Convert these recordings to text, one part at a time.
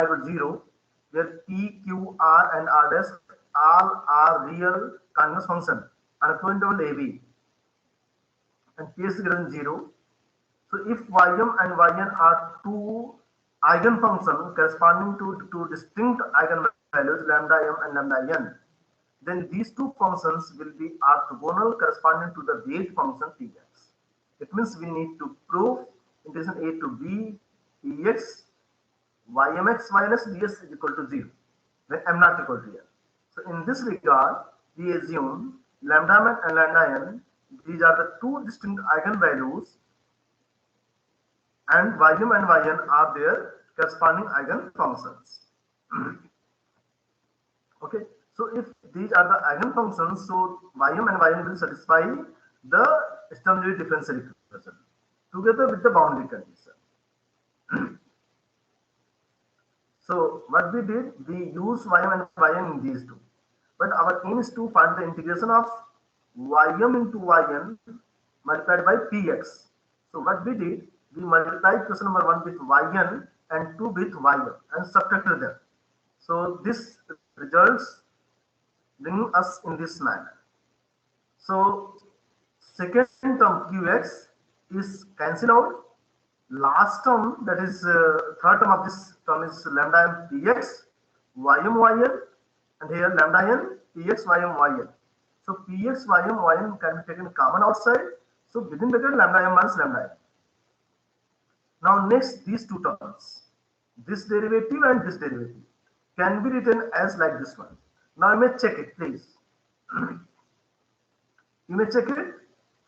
equal 0, where P, Q, R, and R dash all are real continuous function on a point level AB, and P is greater than 0. So if ym and yn are two eigenfunctions corresponding to two distinct eigenvalues lambda m and lambda n, then these two functions will be orthogonal corresponding to the weight function px. It means we need to prove integration a to b px ymx minus ds is equal to 0 when m not equal to n. So in this regard, we assume lambda m and lambda n, these are the two distinct eigenvalues, and ym and yn are their corresponding eigenfunctions. Okay, so if these are the eigenfunctions, so ym and yn will satisfy the Sturm-Liouville differential equation together with the boundary condition. So what we did, we used ym and yn in these two, but our aim is to find the integration of ym into yn multiplied by px. So what we did, we multiplied question number 1 with yn and 2 with ym and subtracted them. So this results bringing us in this manner. So second term qx is cancelled out. Last term, that is third term of this term, is lambda m px ym yn, and here lambda n px ym yn. So px ym yn can be taken common outside. So within bracket lambda m minus lambda n. Now next, these two terms, this derivative and this derivative, can be written as like this one. Now you may check it, please. You may check it.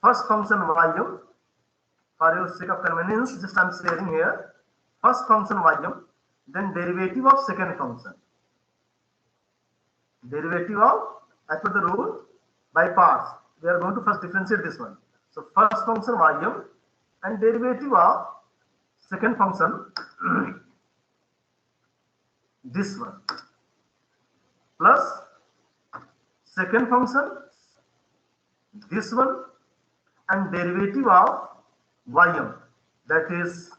First function ym, for your sake of convenience, just I am sharing here. First function ym, then derivative of second function. Derivative of, as per the rule, by parts. We are going to first differentiate this one. So first function ym and derivative of second function this one plus second function this one and derivative of ym, that is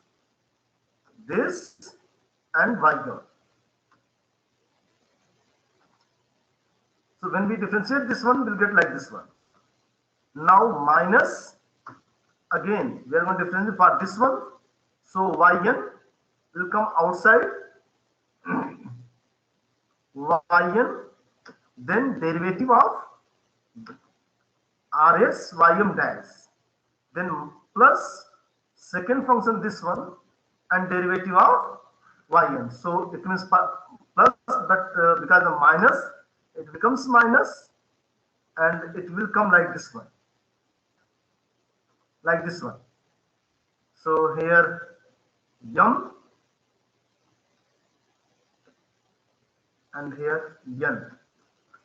this and ym. So when we differentiate this one, we'll get like this one. Now minus, again we are going to differentiate for this one. So yn will come outside, yn, then derivative of rs ym dash, then plus second function this one and derivative of yn. So it means plus, but because of minus, it becomes minus, and it will come like this one, like this one. So here yum and here n.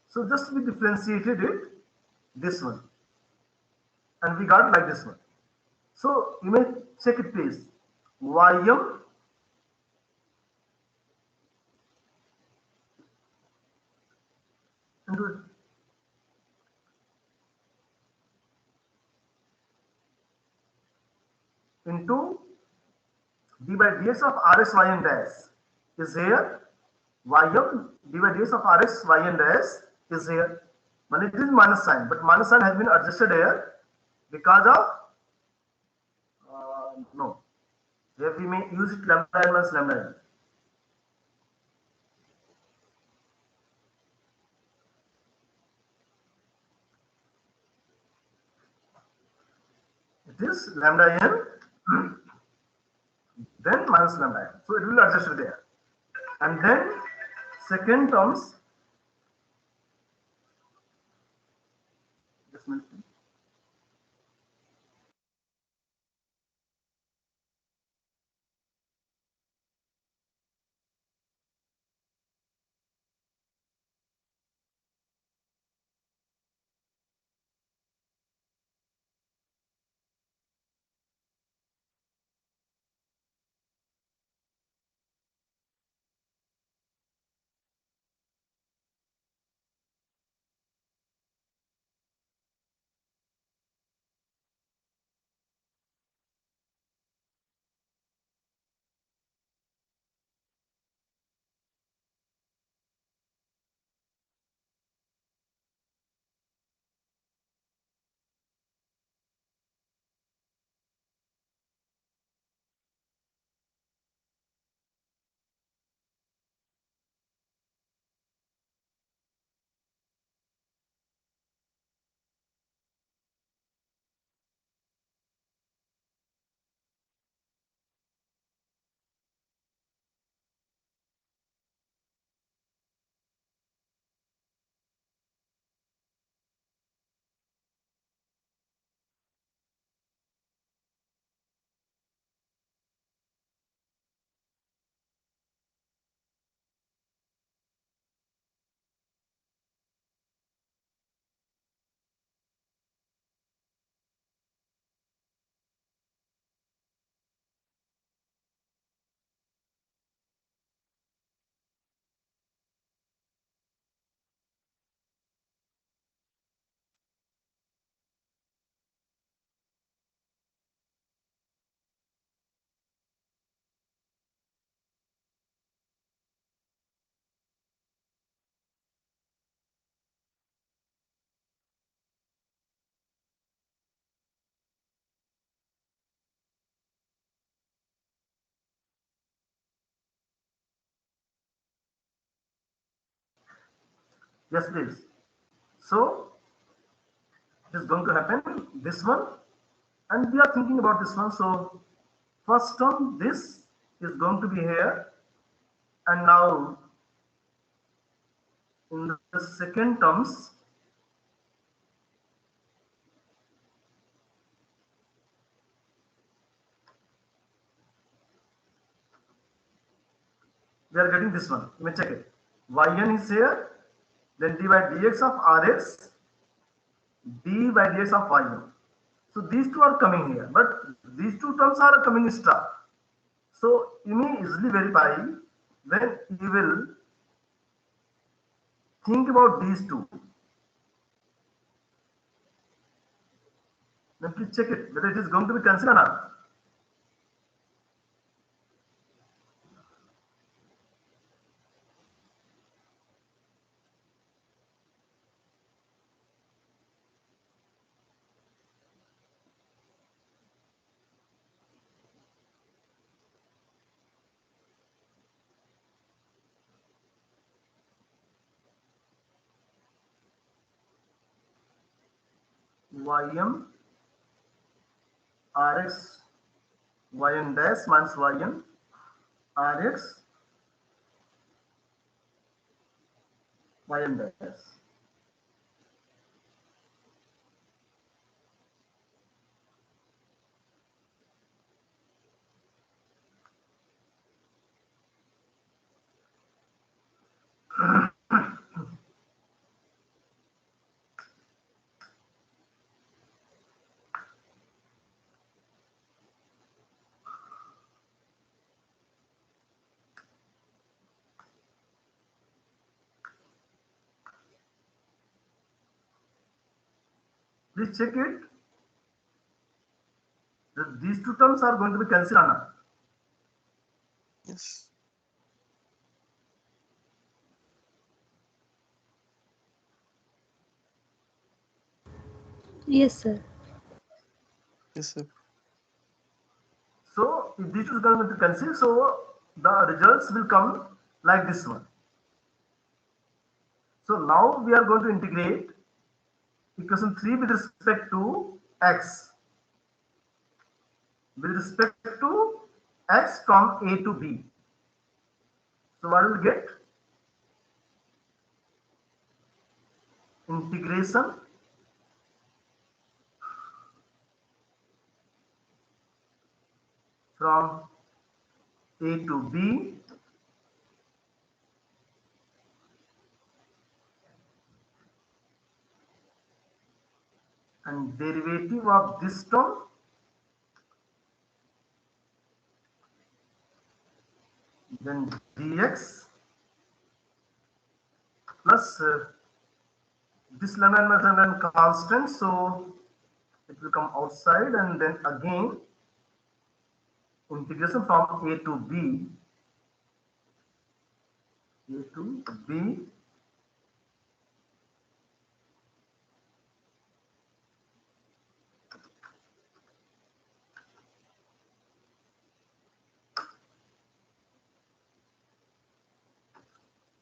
So just we differentiated it, this one, and we got like this one. So you may check it, please. Ym into d by dx of rs yn dash is here. Ym d by dx of rs yn dash is here. But it is minus sign, but minus sign has been adjusted here because of no. Here we may use it lambda n minus lambda n. It is lambda n then minus lambda n. So it will adjust there. And then second terms, just mention. Yes, please. So it is going to happen this one, and we are thinking about this one. So first term, this is going to be here, and now in the second terms, we are getting this one. Let me check it. Yn is here, then dy by dx of Rx, d by dx of Yn. So these two are coming here, but these two terms are coming in star. So you may easily verify when you will think about these two. Then please check it whether it is going to be considered or not. Ym Rx Yn dash minus Yn Rx Yn dash. Please check it that these two terms are going to be considered or not. Yes. Yes, sir. Yes, sir. So if these two are going to be considered, so the results will come like this one. So now we are going to integrate equation 3 with respect to x. With respect to x from a to b. So what will get? Integration from a to b and derivative of this term then dx plus this lemon and constant, so it will come outside, and then again integration from a to b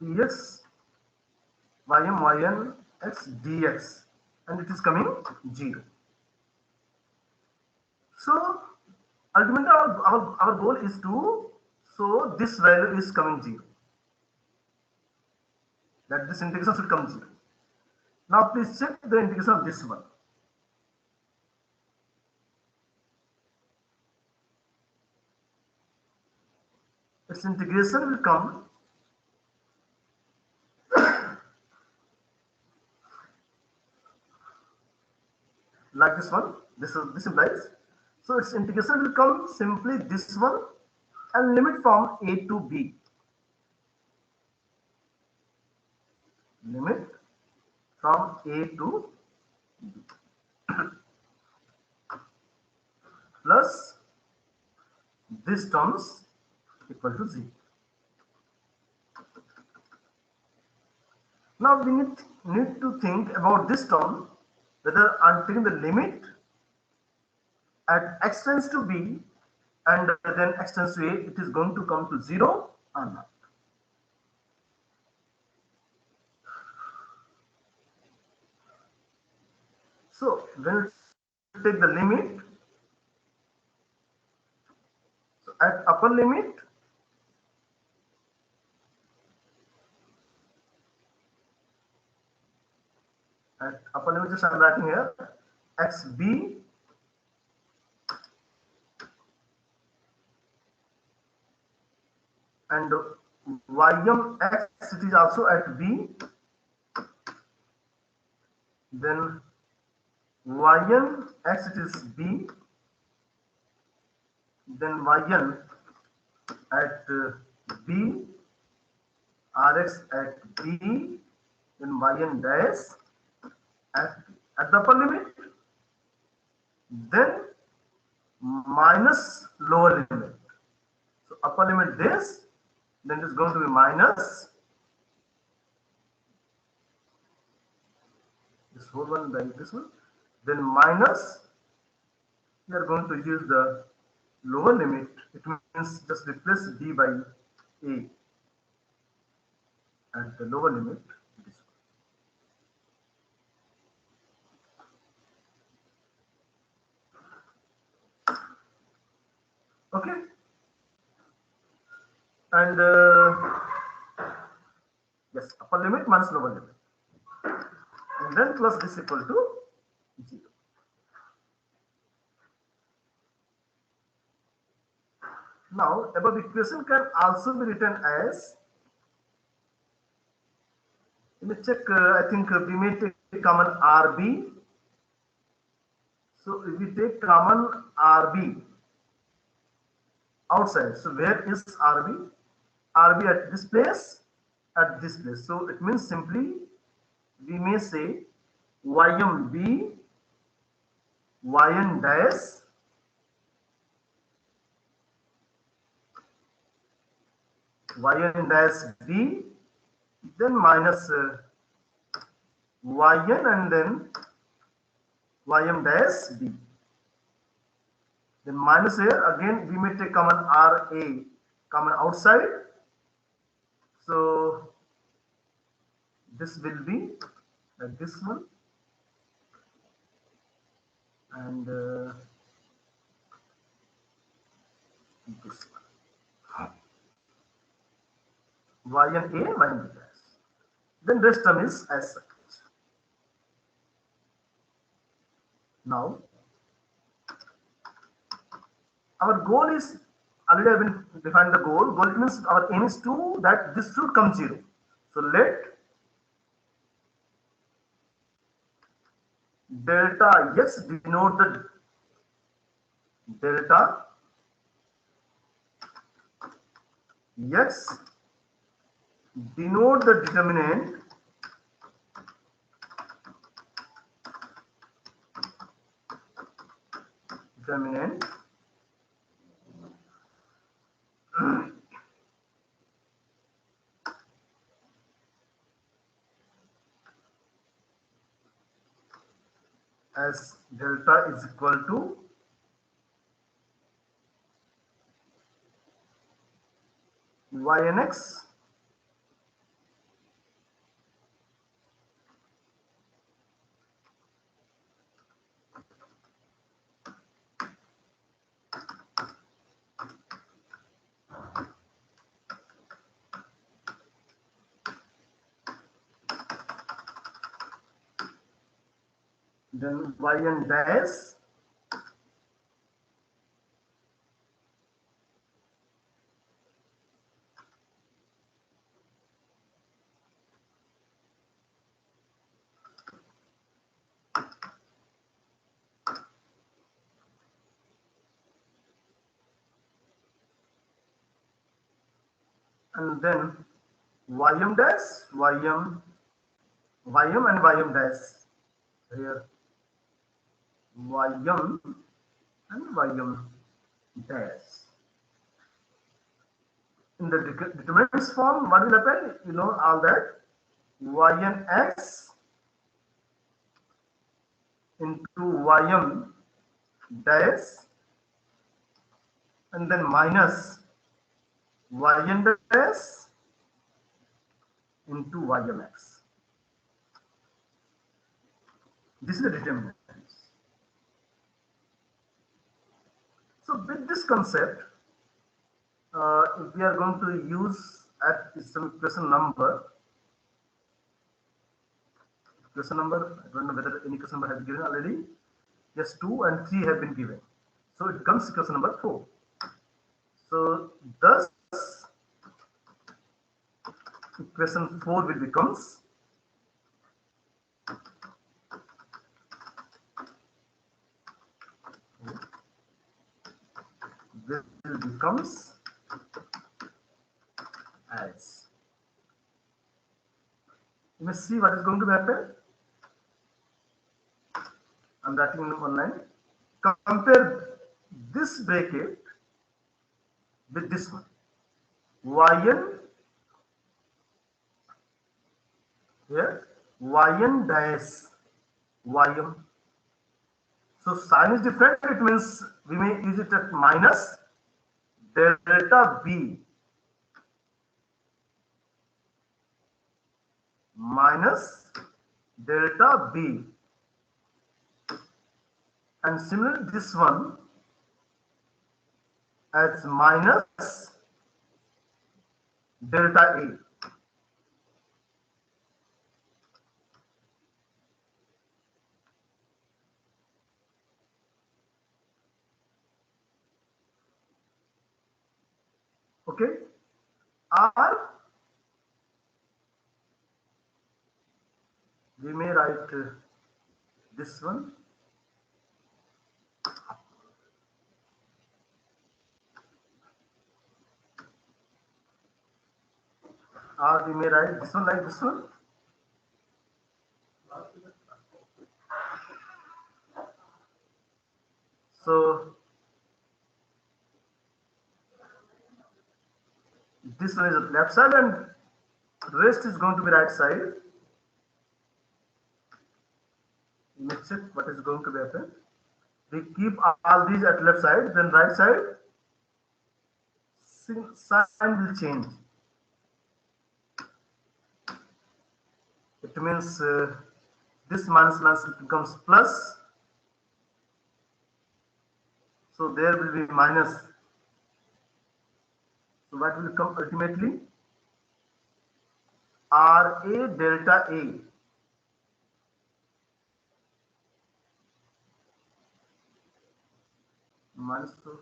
dx yn x dx, and it is coming 0. So ultimately our goal is to, so this value is coming 0, that this integration should come 0. Now please check the integration of this one. Its integration will come like this one. This implies, so its integration will come simply this one and limit from a to b. Limit from a to b plus this terms equal to 0. Now we need to think about this term, whether I'm taking the limit at x tends to b and then x tends to a, it is going to come to 0 or not. So when you take the limit, so at upper limit, just I'm writing here xb and ym x, it is also at b, then yn x, it is b, then yn at b, rx at b, then yn dash at the upper limit, then minus lower limit. So upper limit this, then it is going to be minus this whole one like this one, then minus, we are going to use the lower limit. It means just replace b by a at the lower limit. This one. Okay, and yes, upper limit minus lower limit, and then plus this equal to 0. Now above equation can also be written as, let me check, I think we may take common RB. So if we take common RB outside, so where is RB? RB at this place, at this place. So it means simply we may say YMB, YN dash, YN dash B, then minus YN and then YM dash B. Then minus here again we may take common RA, common outside. So this will be like this one, and this one. YN A, YN B dash. Then rest term is as such. Now our goal is, already I have been defined the goal. Goal means our aim is to that this should come 0. So let delta x denote the delta x denote the determinant as delta is equal to ynx then yn dash and then ym dash ym and ym dash here, ym and ym dash. In the determinants form, what will happen? You know all that. Ynx into ym dash and then minus yn dash into ymx. This is the determinant. So with this concept, if we are going to use at some equation number, I don't know whether any question number has been given already. Yes, 2 and 3 have been given. So it becomes equation number 4. So thus equation 4 will becomes as, you may see what is going to happen. I'm writing in one line. Compare this bracket with this one. Yn here, Yn dash Ym. So sign is different. It means we may use it at minus delta B minus delta B, and similarly this one as minus delta A. Okay, or we may write this one or we may write this one like this one. So this one is the left side and rest is going to be right side. You may check what is going to be happen. We keep all these at left side, then right side sign will change. It means this minus becomes plus. So there will be minus. So what will come ultimately? RA delta A minus 2.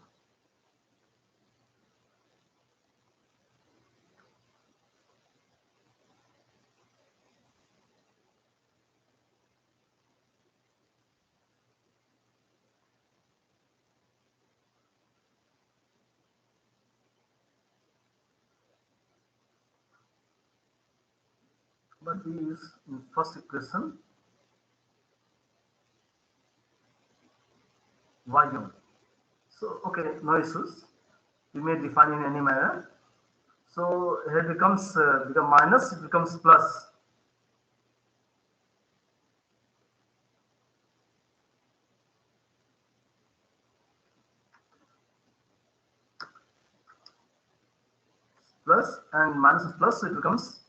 But we use in first equation Ym. So okay, no issues. We may define in any manner. So here becomes become minus, it becomes plus. Plus and minus is plus, so it becomes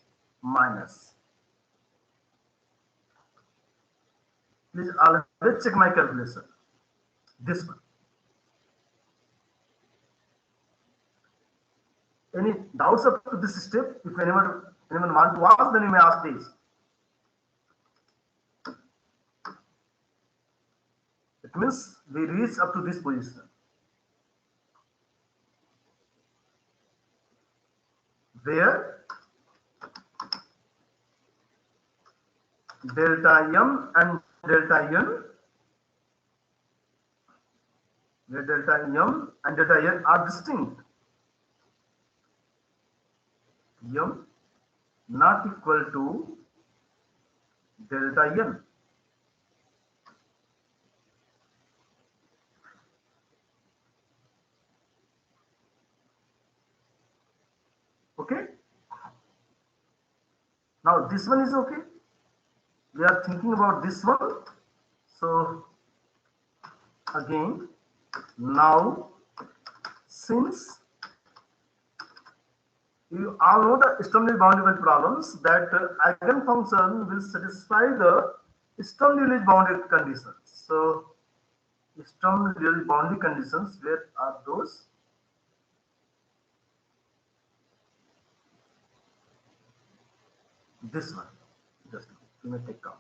minus. Please always check my calculation. This one. Any doubts up to this step? If anyone want to ask, then you may ask this. It means we reach up to this position. Where delta M and delta N, where delta M and delta N are distinct. M not equal to delta N. Okay. Now this one is okay. We are thinking about this one. So again, now since you all know the Sturm-Liouville boundary problems, that eigenfunction will satisfy the Sturm-Liouville boundary conditions. So Sturm Liouville boundary conditions, where are those? This one. Just you may take out.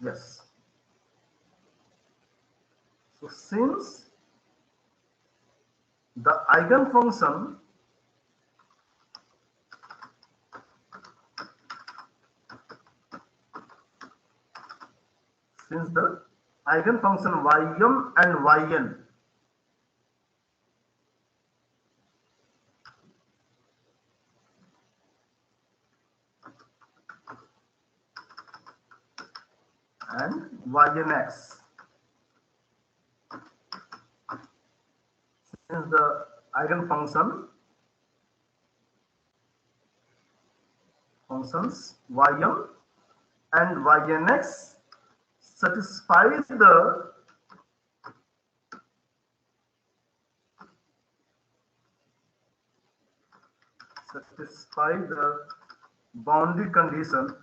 Yes. So since the eigenfunction since the eigenfunction ym and yn and ynx, since the eigenfunction functions ym and ynx satisfies the boundary condition.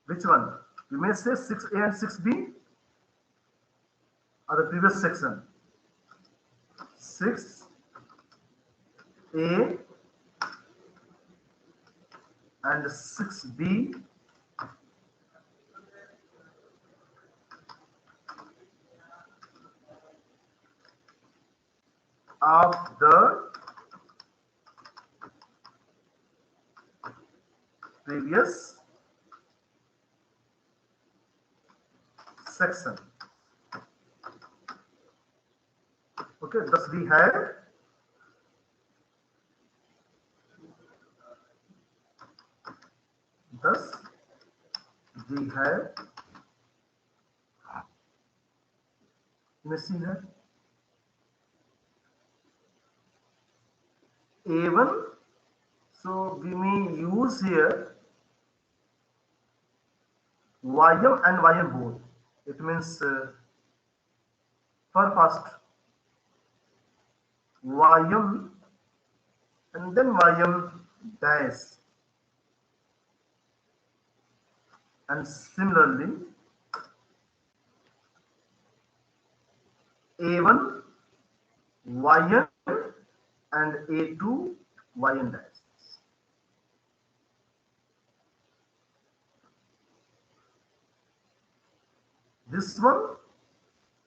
Which one? You may say 6a and 6b or the previous section. 6a and 6b of the previous section. Okay, thus we had you may see that A1, so we may use here ym and ym both. It means for first ym and then ym dash, and similarly A1 yn and A2 yn dash. This one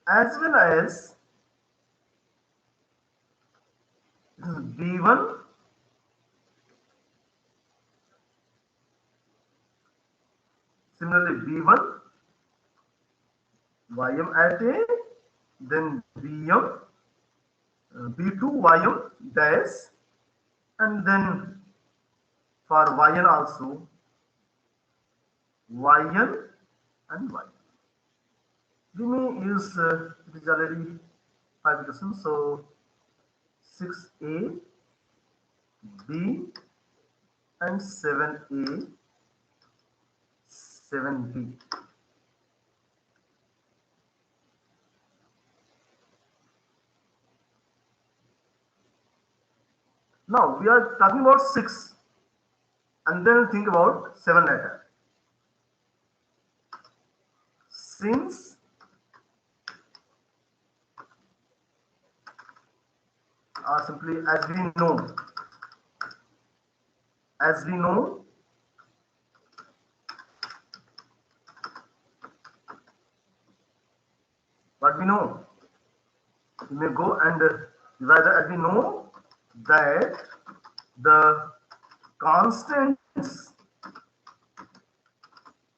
as well as B1 similarly B1 ym at A, then Bm B2 ym dash, and then for yn also yn and y. We may use it is already 5 equations, so 6a, b, and 7a, 7b. Now we are talking about 6 and then think about 7 later. Since simply as we know what we know, we may go and divide as we know that the constants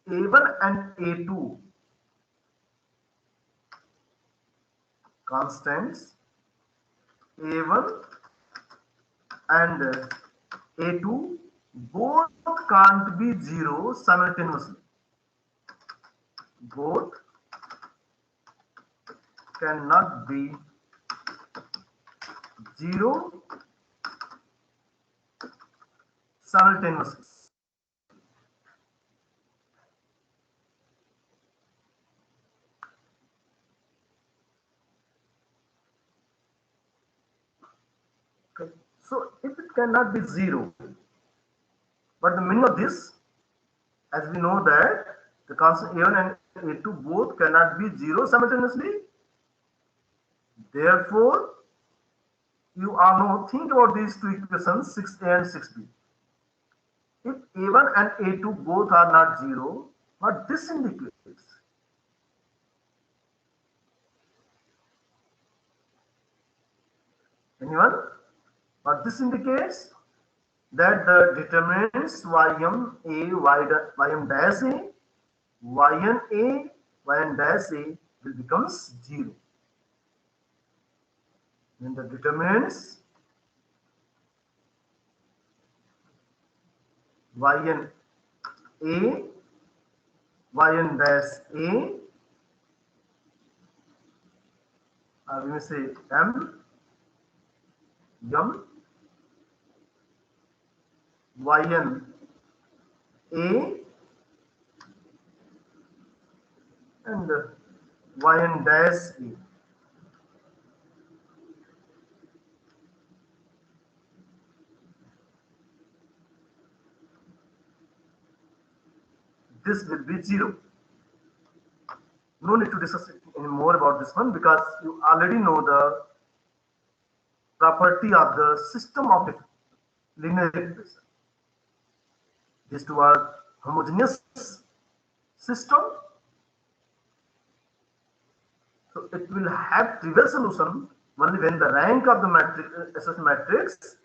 A1 and A2 constants A1 and A2 both can't be 0 simultaneously. Both cannot be 0 simultaneously. Okay. So if it cannot be 0, but the meaning of this, as we know that the constant a1 and a2 both cannot be 0 simultaneously. Therefore, you all know, think about these two equations 6a and 6b. If a1 and a2 both are not 0, what this indicates? Anyone? What this indicates? That the determinants ym a, ym dash a, yn a, yn dash a will becomes 0. Then the determinants yn a, yn dash a, or we may say m, yn a, and yn dash a. This will be 0. No need to discuss any more about this one because you already know the property of the system of the linear equation. These two are homogeneous system. So it will have trivial solution only when the rank of the matrix, SS matrix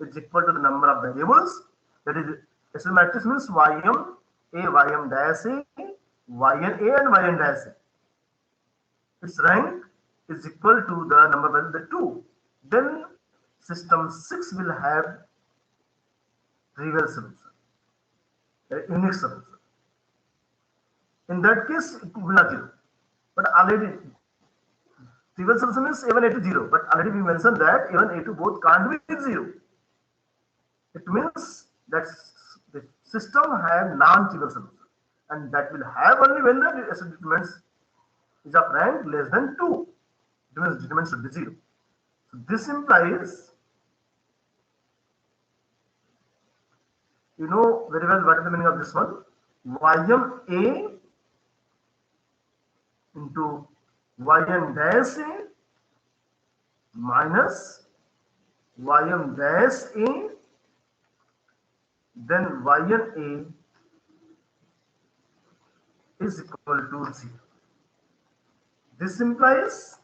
is equal to the number of variables. That is, SS matrix means ym a, ym dash a, yn a, and yn dash a. Its rank is equal to the number of the 2. Then system 6 will have trivial solution, a unique solution. In that case, it will not 0. But already trivial solution is a1 a2 0. But already we mentioned that a1 a2 both can't be 0. It means that the system have non-trivial solution, and that will have only when the determinants is of rank less than 2. It means determinant should be 0. So this implies, you know very well what is the meaning of this one. Ym a into yn dash a minus ym dash a, then yn a is equal to 0. This implies,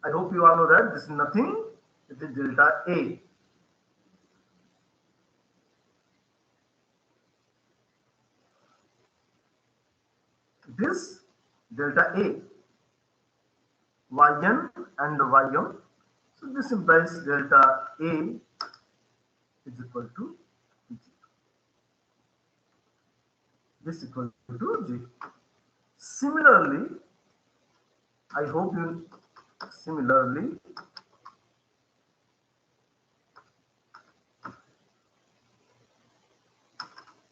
I hope you all know that this is nothing, it is delta A. It is delta A, yn and ym. So this implies delta A is equal to 0. This equal to 0. Similarly, I hope you similarly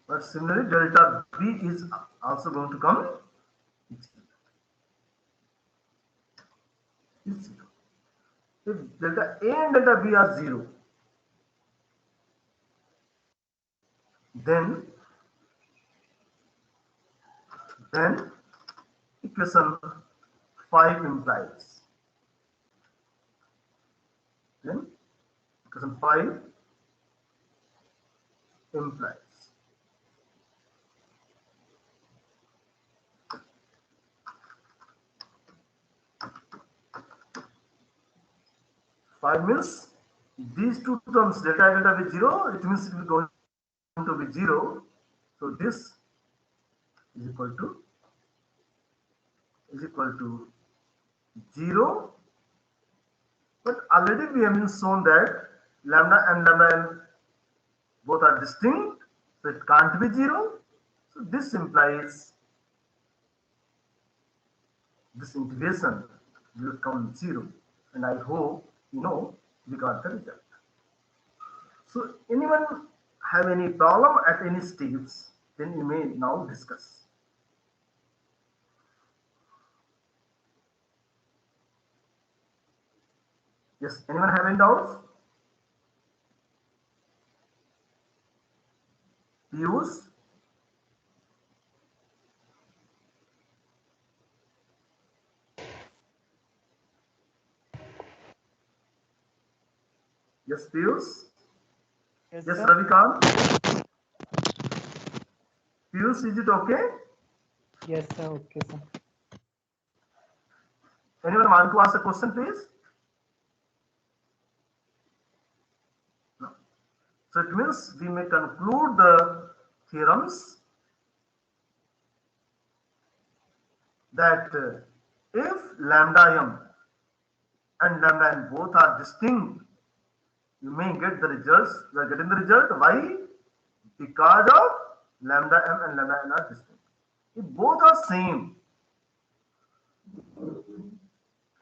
but similarly delta B is also going to come. If delta A and delta B are 0, then equation 5 implies. Then equation 5 implies. Five means these two terms delta A delta be 0. It means it will going to be 0. So this is equal to 0. But already we have been shown that lambda and both are distinct, so it can't be 0. So this implies this integration will come 0, and I hope you know we got the result. So anyone have any problem at any stage, then you may now discuss. Yes, anyone have any doubts? Piyush? Yes, Piyush? Yes, Yes, sir. Ravikant? Piyush, is it okay? Yes, sir. Okay, sir. Anyone want to ask a question, please? No. So it means we may conclude the theorems that if lambda m and lambda n both are distinct, you may get the results. You are getting the result. Why? Because of lambda m and lambda n are distinct. If both are same,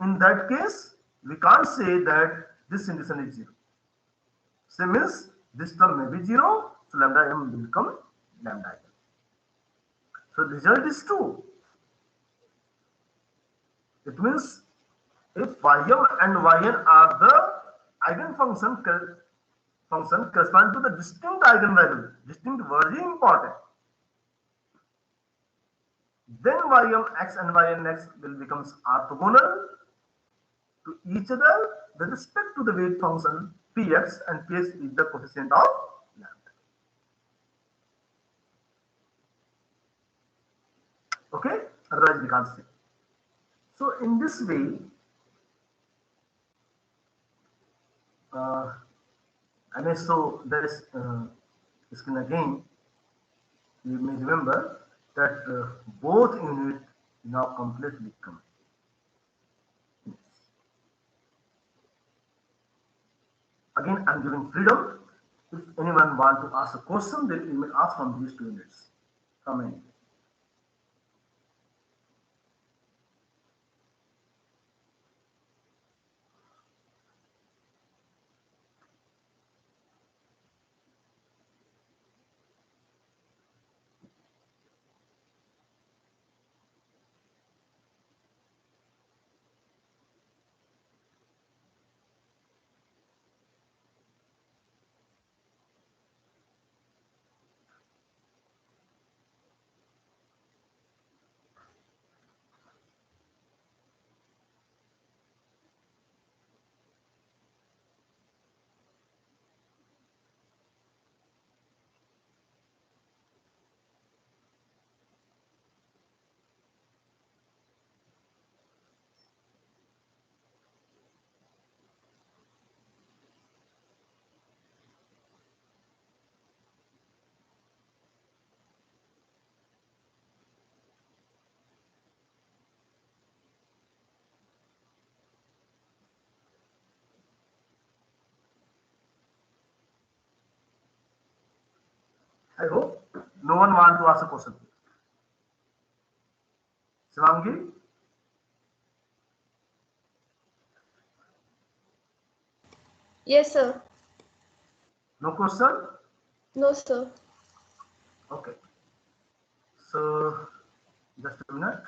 in that case, we can't say that this indication is zero. Same means this term may be zero, so lambda m will become lambda n. So the result is true. It means if ym and yn are the eigenfunction function correspond to the distinct eigenvalue, distinct very important, then ymx and ynx will become orthogonal to each other with respect to the weight function px, and px is the coefficient of lambda. Okay, otherwise we can't say. So in this way, and so there is screen again. You may remember that both units now completely come. Again, I'm giving freedom. If anyone want to ask a question, then you may ask from these 2 units. Come in. I hope no one want to ask a question. Shivangi, Yes, sir. no question? No, sir. Okay. So, just a minute.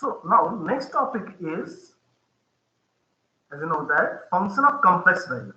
So now next topic is, as you know, that function of complex value.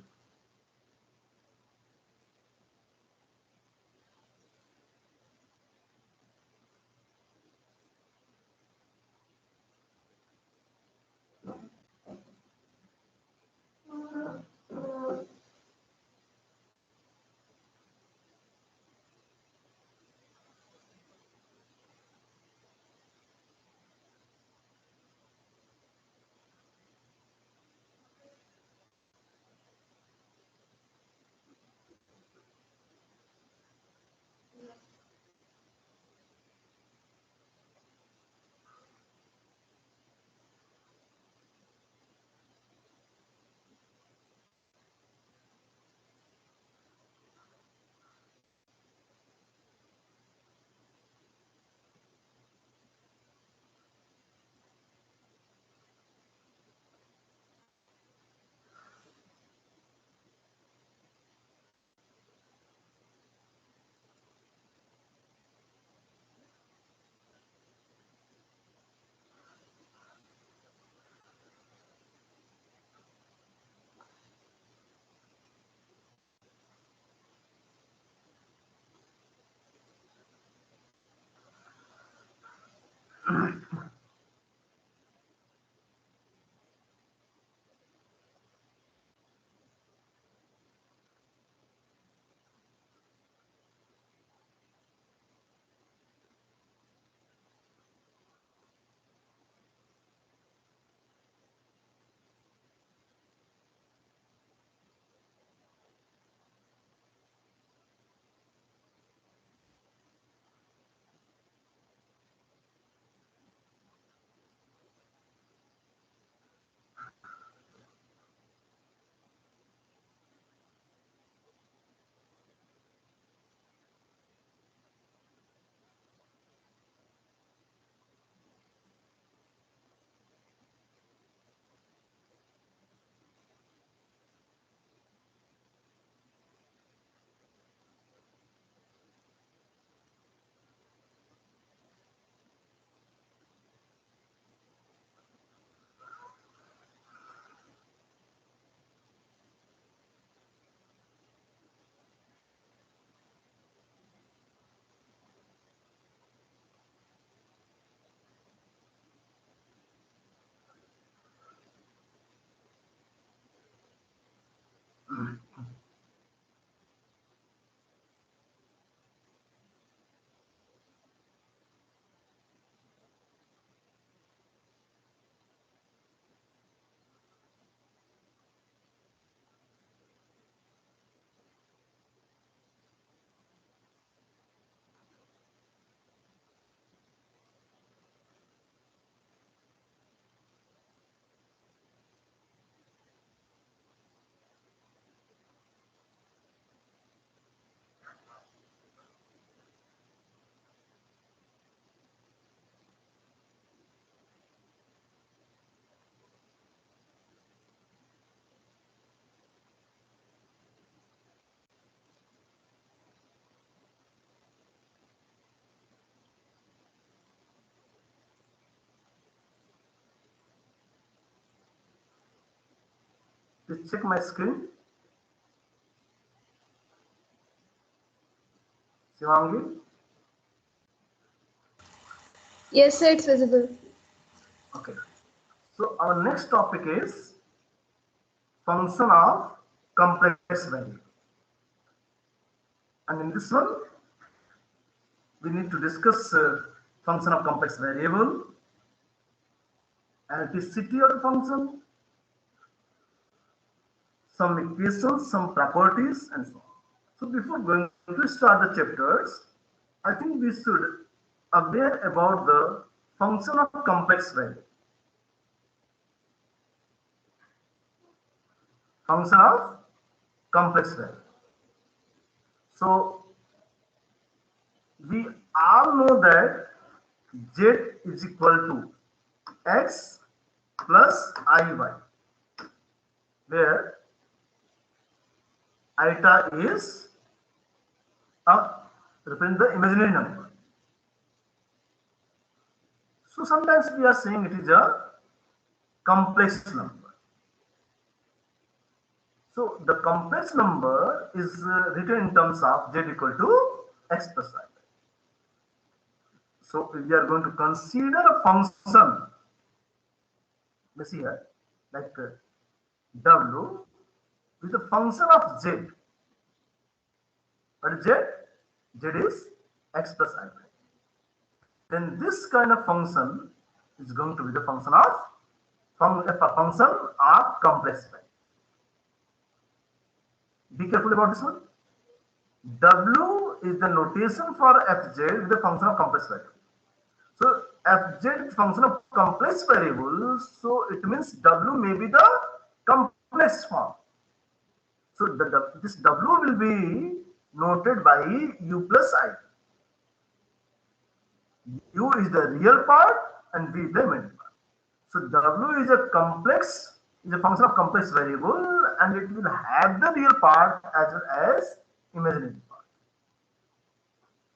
Please check my screen. Shivangi. Yes, sir, it's visible. Okay. So our next topic is function of complex value. And in this one, we need to discuss function of complex variable, analyticity of the function, some equations, some properties, and so on. So before going to start the chapters, I think we should aware about the function of complex value. Function of complex value. So we all know that z is equal to x plus iy, where eta is represent the imaginary number. So sometimes we are saying it is a complex number. So the complex number is written in terms of z equal to x plus iy. So if we are going to consider a function, let's see here, like w with the function of z. What is z? Z is x plus iy. Then this kind of function is going to be the function of function of complex value. Be careful about this one. W is the notation for fz with the function of complex value. So fz is function of complex variable, so it means w may be the complex form. So this w will be noted by u plus I. U is the real part and v is the imaginary part. So w is a function of complex variable, and it will have the real part as well as imaginary part.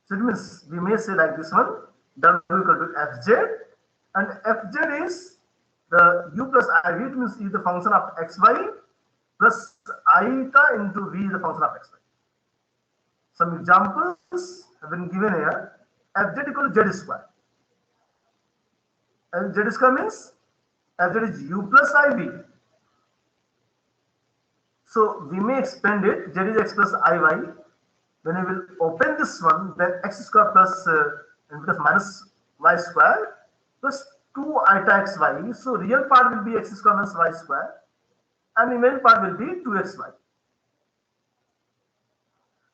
So it means we may say like this one, w equal to fz, and fz is the u plus iv, it means is the function of xy plus iota into v is the function of xy. Some examples have been given here. Fz equal to z square. And z square means fz is u plus iv. So we may expand it, z is x plus iy. When we will open this one, then x square plus and becomes minus y square plus 2 iota xy. So real part will be x square minus y square, and imaginary part will be 2xy.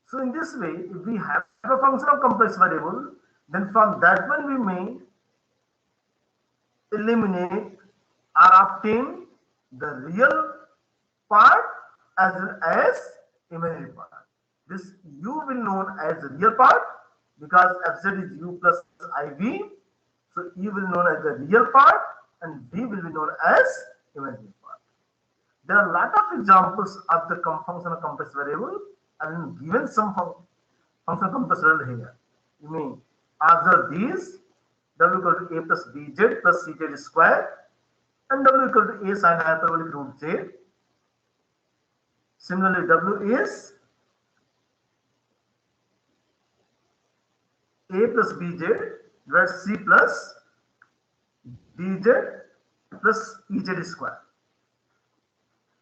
So in this way, if we have a function of complex variable, then from that one we may eliminate or obtain the real part as well as imaginary part. This u will known as the real part because fz is u plus iv. So u will known as the real part and v will be known as imaginary part. There are a lot of examples of the function of complex variable and given some function of complex variable here. You may observe these w equal to a plus bz plus cz square and w equal to a sine hyperbolic root z. Similarly, w is a plus bz divided c plus dz plus ez square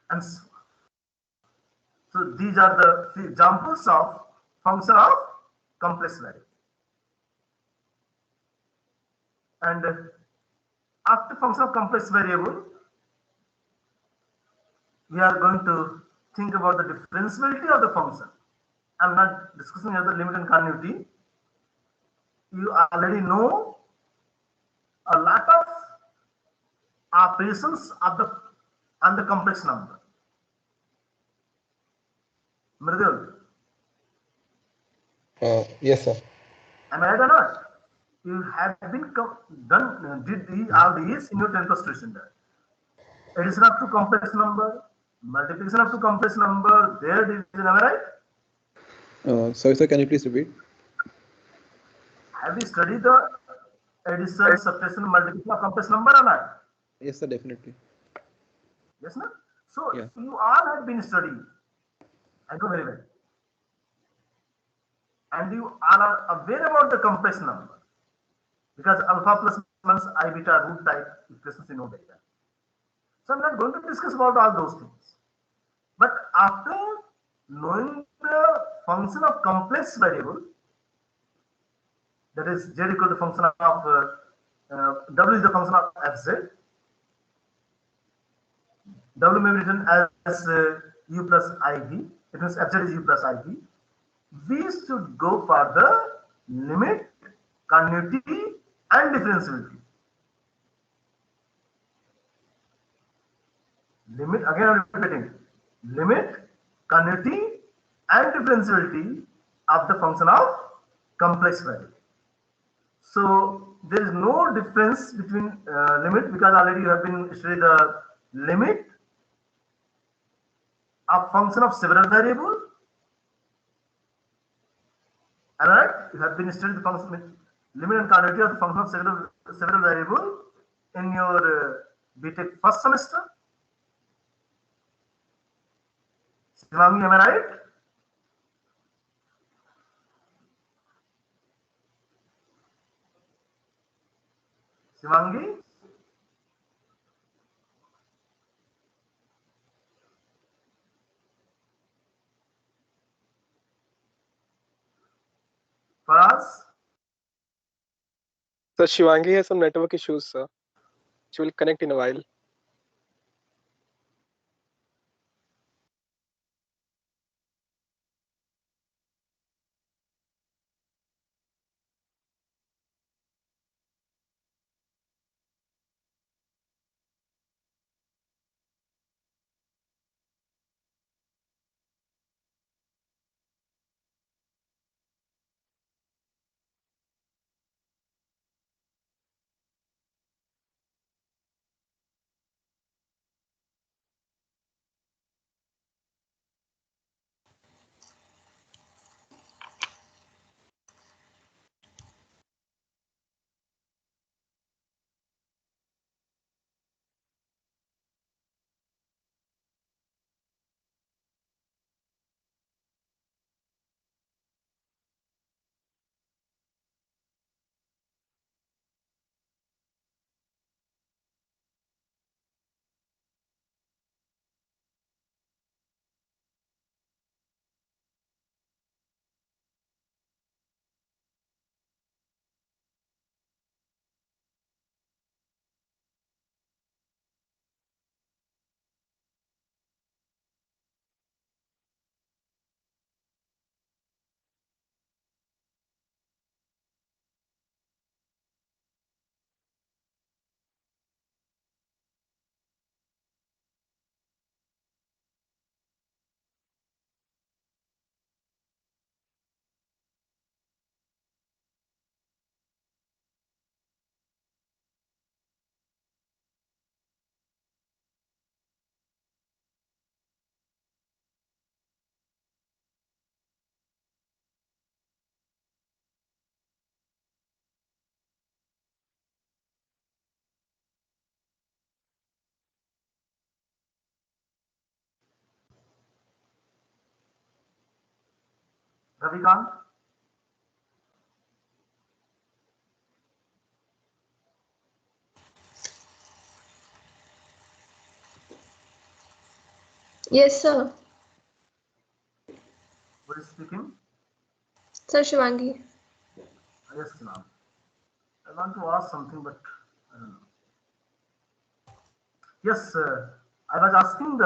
and so on. So these are the examples of function of complex variable. And after function of complex variable, we are going to think about the differentiability of the function. I'm not discussing other limit and continuity. You already know a lot of operations of the on the complex number. Mridul, Yes, sir. am I right or not? You have been done did all these in your 10th class tuition. Addition of two complex number, multiplication of two complex number, their division, am I right? Sorry, sir. Can you please repeat? Have you studied the addition, subtraction, multiplication of complex number or not? Yes, sir. Definitely. Yes, no? So Yeah. you all have been studying. I know very well. And you all are aware about the complex number because alpha plus minus I beta root type equations you know very well. So I'm not going to discuss about all those things. But after knowing the function of complex variable, that is z equal to function of w is the function of fz. W may be written as u plus iv. It means fz is u plus iv. We should go for the limit, continuity, and differentiability. Limit, again I'm repeating, limit, continuity, and differentiability of the function of complex variable. So there is no difference between limit because already you have been studied the limit of function of several variable. Alright, you have been studied the function limit and continuity of the function of several variable in your BTech first semester. Shivangi, am I right? Shivangi? Faraz? So Shivangi has some network issues, sir. She will connect in a while. Ravikant? Yes, sir. Who is speaking? Sir Shivangi. Yes, ma'am. I want to ask something, but I don't know. Yes, I was asking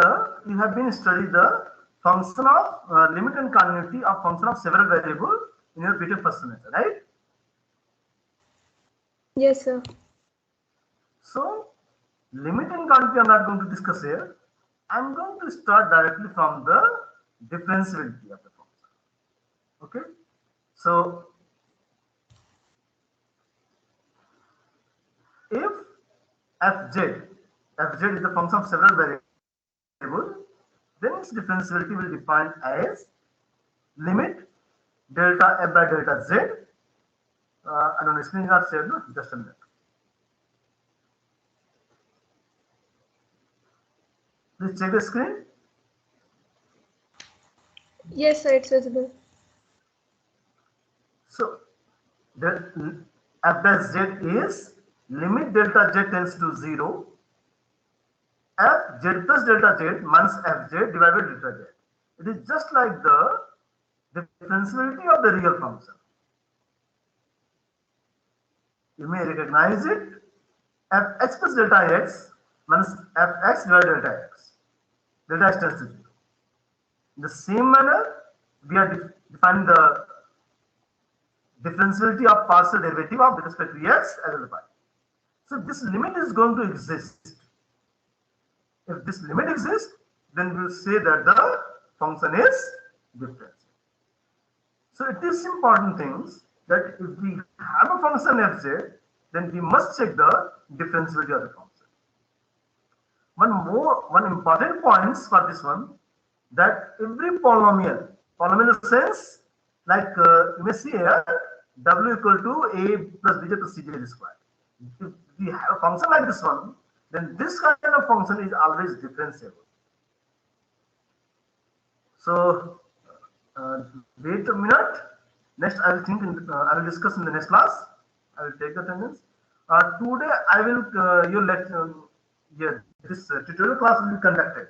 you have been studying the function of limit and continuity of function of several variable in your BTech first semester, right? Yes, sir. So, limit and continuity I'm not going to discuss here. I'm going to start directly from the differentiability of the function. Okay? So, if fz is the function of several variables, then its differentiability will be defined as limit delta f by delta z. I don't know, screen is not shared, no? Just a minute. Please check the screen. Yes, sir, it's visible. So, the f by z is limit delta z tends to 0, f z plus delta z minus f z divided by delta z. It is just like the differentiability of the real function. You may recognize it, fx plus delta x minus fx divided by delta x. Delta x tends to 0. In the same manner, we are defining the differentiability of partial derivative of with respect to x as well as y. So this limit is going to exist. If this limit exists, then we will say that the function is differentiable. So it is important things that if we have a function fz, then we must check the differentiability of the function. One important points for this one, that every polynomial in the sense, like you may see here, w equal to a plus bj plus cj squared. If we have a function like this one, then this kind of function is always differentiable. So wait a minute. Next, I will think. I will discuss in the next class. I will take the attendance. Today, I will you let yeah, this tutorial class will be conducted.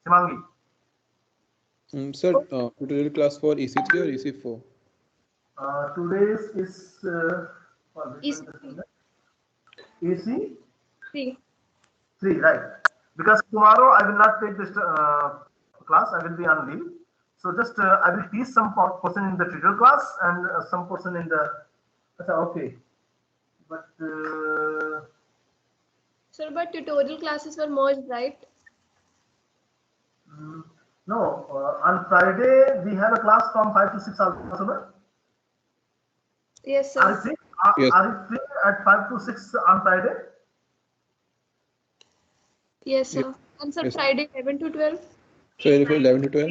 Simangi. Sir, tutorial class for EC3 or EC4? Today's is EC3. AC 3. 3, right? Because tomorrow I will not take this class. I will be on leave. So just I will teach some portion in the tutorial class and some portion in the. Okay, but. Sir, but tutorial classes were merged, right? No, on Friday we have a class from 5 to 6 also. No? Yes, Are you sir. free? Yes. Are you free at 5 to 6 on Friday? Yes, sir. And sir, Yes. Friday 11 to 12? So 11 to 12?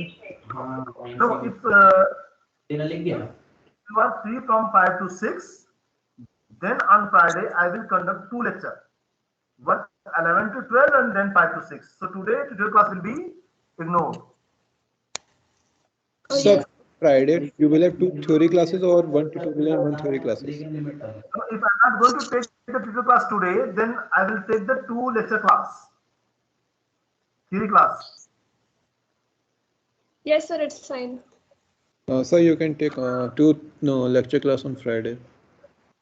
No, if you are free from 5 to 6, then on Friday I will conduct 2 lectures. One 11 to 12 and then 5 to 6. So today class will be ignored. Oh, Sir, yes. Friday you will have 2 theory classes or 1 tutorial and 1 theory classes? So if I'm not going to take the tutorial class today, then I will take the 2 lecture class. Theory class. Yes, sir, it's fine. Sir, you can take 2 lecture class on Friday.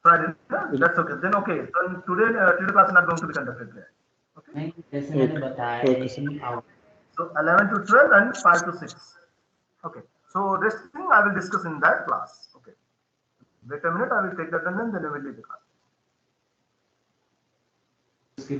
Friday, that's okay. Then okay. Then today class is not going to be conducted there. Okay. Okay, sir. So 11 to 12 and 5 to 6. Okay. So rest thing I will discuss in that class. Okay. Wait a minute. I will take the attendance, then I will leave the class. Okay.